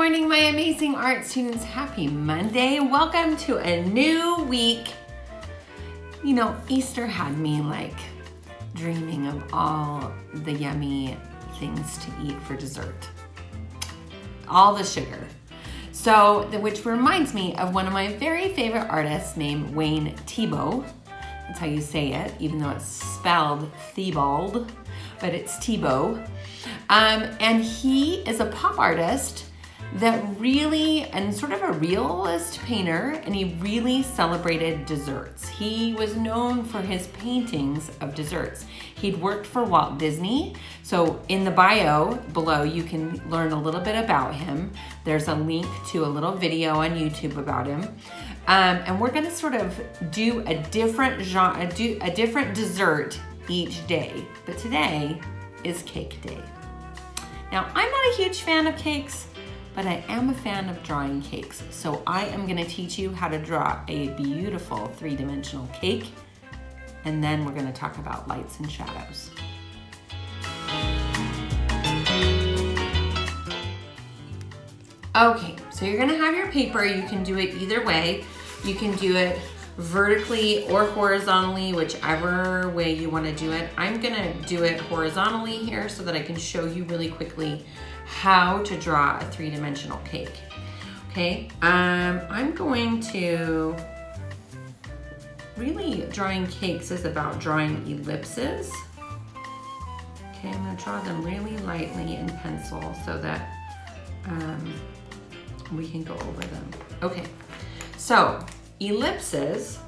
morning, my amazing art students. Happy Monday. Welcome to a new week. You know, Easter had me like dreaming of all the yummy things to eat for dessert. All the sugar. So, which reminds me of one of my very favorite artists named Theibaud. That's how you say it, even though it's spelled Theibaud, but it's Theibaud. And he is a pop artist that really, and sort of a realist painter, and he really celebrated desserts. He was known for his paintings of desserts. He'd worked for Walt Disney. So in the bio below, you can learn a little bit about him. There's a link to a little video on YouTube about him. And we're gonna sort of do a different genre, a different dessert each day. But today is cake day. Now, I'm not a huge fan of cakes, but I am a fan of drawing cakes. So I am gonna teach you how to draw a beautiful three-dimensional cake, and then we're gonna talk about lights and shadows. Okay, so you're gonna have your paper. You can do it either way. You can do it vertically or horizontally, whichever way you wanna do it. I'm gonna do it horizontally here so that I can show you really quickly how to draw a three-dimensional cake. Okay, I'm going to, really drawing cakes is about drawing ellipses. Okay, I'm gonna draw them really lightly in pencil so that we can go over them. Okay, so ellipses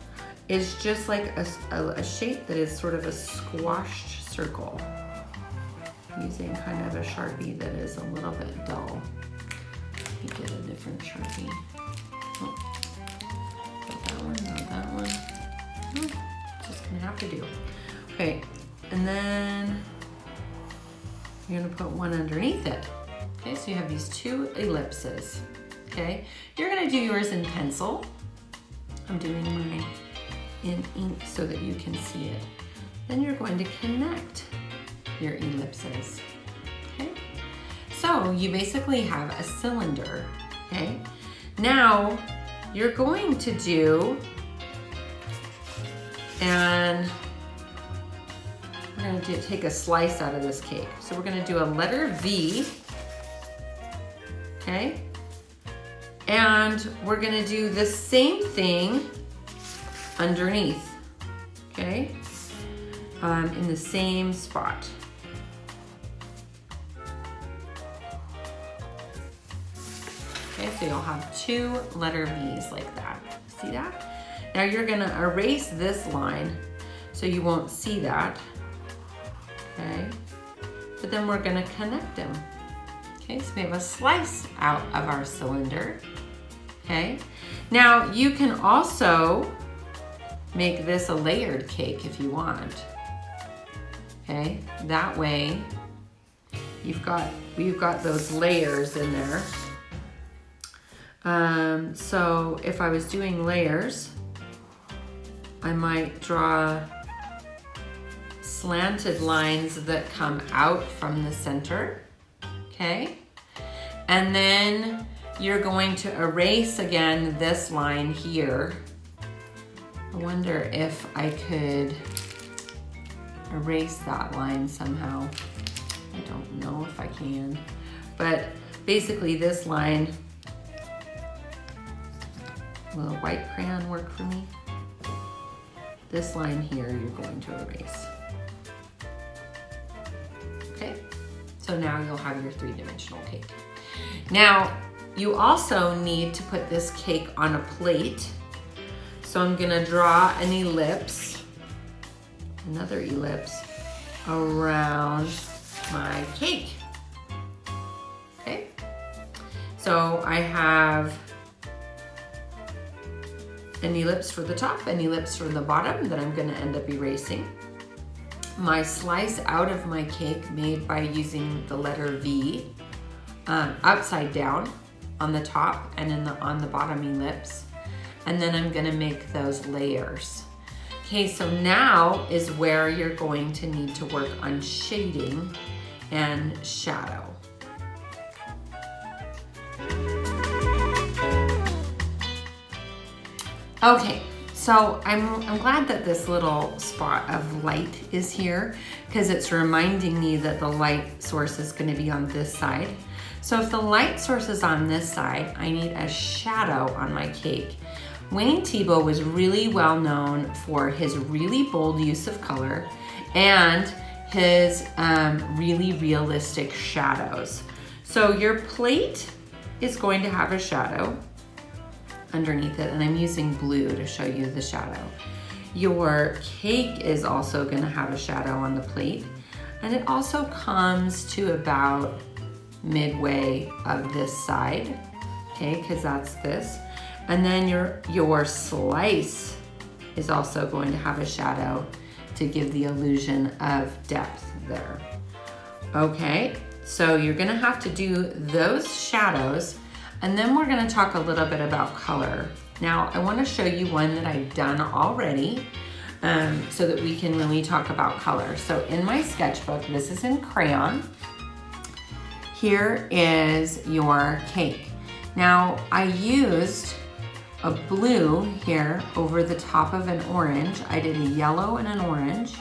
is just like a shape that is sort of a squashed circle, using kind of a Sharpie that is a little bit dull. Let me get a different Sharpie. Oh, not that one, not that one. Oh, just gonna have to do. Okay, and then you're gonna put one underneath it. Okay, so you have these two ellipses. Okay, you're gonna do yours in pencil. I'm doing mine in ink so that you can see it. Then you're going to connect your ellipses, okay? So you basically have a cylinder, okay? Now you're going to do, and we're gonna take a slice out of this cake. So we're gonna do a letter V, okay? And we're gonna do the same thing underneath, okay? In the same spot. Okay, so you'll have two letter V's like that. See that? Now you're gonna erase this line so you won't see that, okay? But then we're gonna connect them. Okay, so we have a slice out of our cylinder, okay? Now you can also make this a layered cake if you want, okay? That way we've got those layers in there. So if I was doing layers, I might draw slanted lines that come out from the center, okay? And then you're going to erase again this line here. I wonder if I could erase that line somehow. I don't know if I can, but basically this line, will a white crayon work for me? This line here you're going to erase. Okay, so now you'll have your three-dimensional cake. Now, you also need to put this cake on a plate. So I'm gonna draw an ellipse, another ellipse, around my cake. Okay, so I have an ellipse for the top, an ellipse for the bottom that I'm gonna end up erasing. My slice out of my cake made by using the letter V, upside down on the top and on the bottom ellipse. And then I'm gonna make those layers. Okay, so now is where you're going to need to work on shading and shadow. Okay, so I'm glad that this little spot of light is here because it's reminding me that the light source is going to be on this side. So if the light source is on this side, I need a shadow on my cake. Wayne Theibaud was really well known for his really bold use of color and his really realistic shadows. So your plate is going to have a shadow underneath it, and I'm using blue to show you the shadow. Your cake is also going to have a shadow on the plate, and it also comes to about midway of this side, okay, because that's this. And then your slice is also going to have a shadow to give the illusion of depth there. Okay, so you're going to have to do those shadows. And then we're going to talk a little bit about color. Now, I want to show you one that I've done already so that we can really talk about color. So in my sketchbook, this is in crayon. Here is your cake. Now, I used a blue here over the top of an orange. I did a yellow and an orange.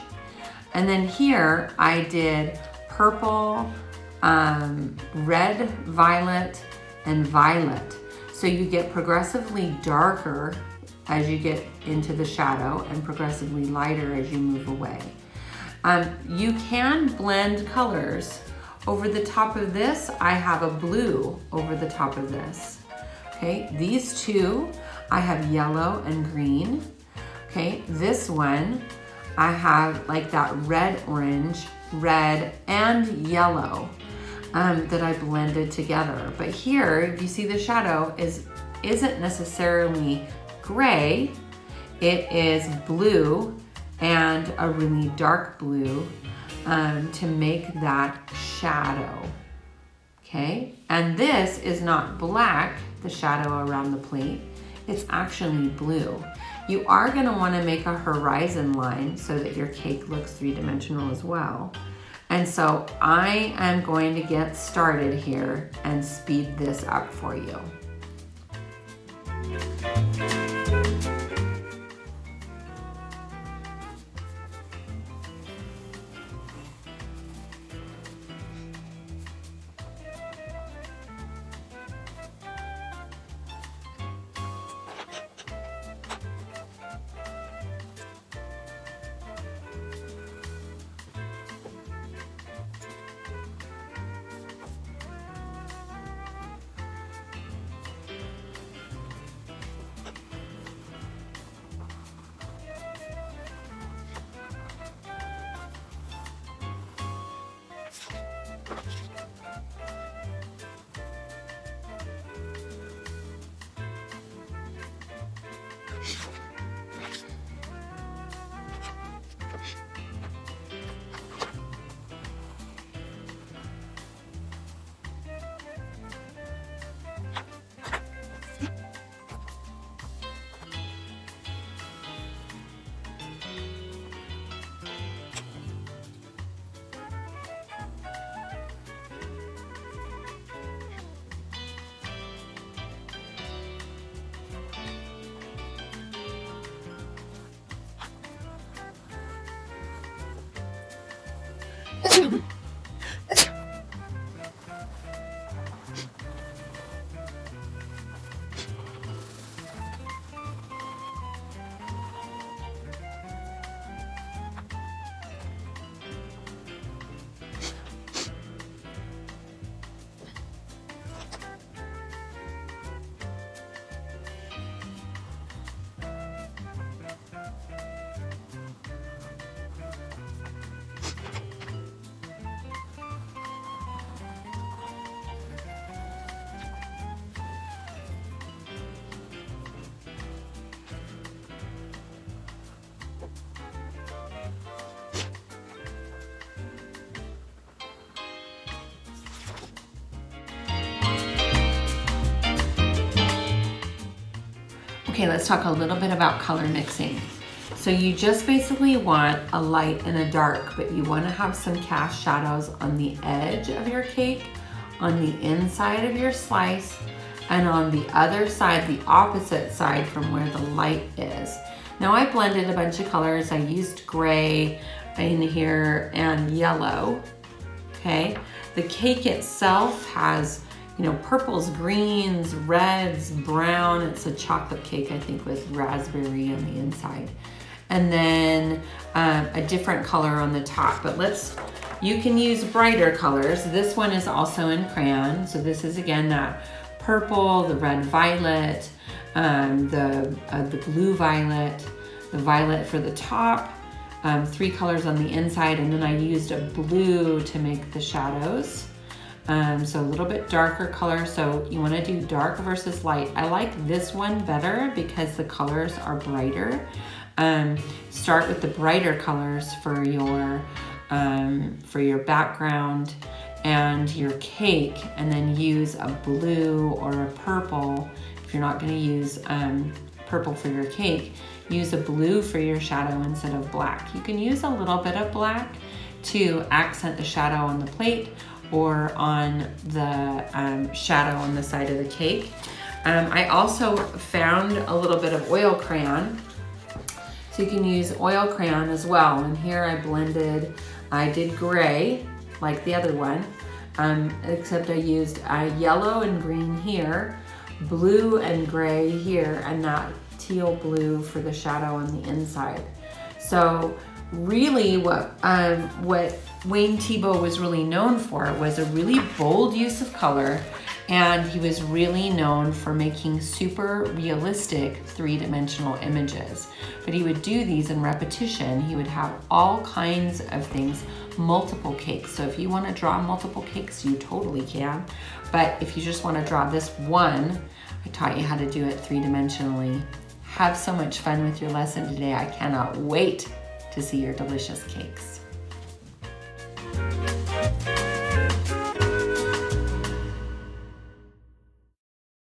And then here I did purple, red, violet, and violet. So you get progressively darker as you get into the shadow and progressively lighter as you move away. You can blend colors. Over the top of this, I have a blue over the top of this. Okay, these two, I have yellow and green. Okay, this one, I have like that red, orange, red, and yellow. That I blended together. But here, if you see the shadow isn't necessarily gray, it is blue and a really dark blue to make that shadow, okay? And this is not black, the shadow around the plate, it's actually blue. You are gonna wanna make a horizon line so that your cake looks three-dimensional as well. And so I am going to get started here and speed this up for you. Okay, let's talk a little bit about color mixing. So you just basically want a light and a dark, but you want to have some cast shadows on the edge of your cake, on the inside of your slice, and on the other side, the opposite side from where the light is. Now I blended a bunch of colors. I used gray in here and yellow, okay? The cake itself has, you know, purples, greens, reds, brown. It's a chocolate cake, I think, with raspberry on the inside. And then a different color on the top. But you can use brighter colors. This one is also in crayon. So this is, again, that purple, the red violet, the blue violet, the violet for the top, 3 colors on the inside, and then I used a blue to make the shadows. So a little bit darker color. So you want to do dark versus light. I like this one better because the colors are brighter. Start with the brighter colors for your background and your cake, and then use a blue or a purple. If you're not going to use purple for your cake, use a blue for your shadow instead of black. You can use a little bit of black to accent the shadow on the plate or on the shadow on the side of the cake. I also found a little bit of oil crayon. So you can use oil crayon as well. And here I did gray like the other one, except I used yellow and green here, blue and gray here, and that teal blue for the shadow on the inside. So really what Wayne Theibaud was really known for was a really bold use of color, and he was really known for making super realistic 3-dimensional images. But he would do these in repetition. He would have all kinds of things, multiple cakes. So if you want to draw multiple cakes, you totally can. But if you just want to draw this one, I taught you how to do it 3-dimensionally. Have so much fun with your lesson today. I cannot wait to see your delicious cakes.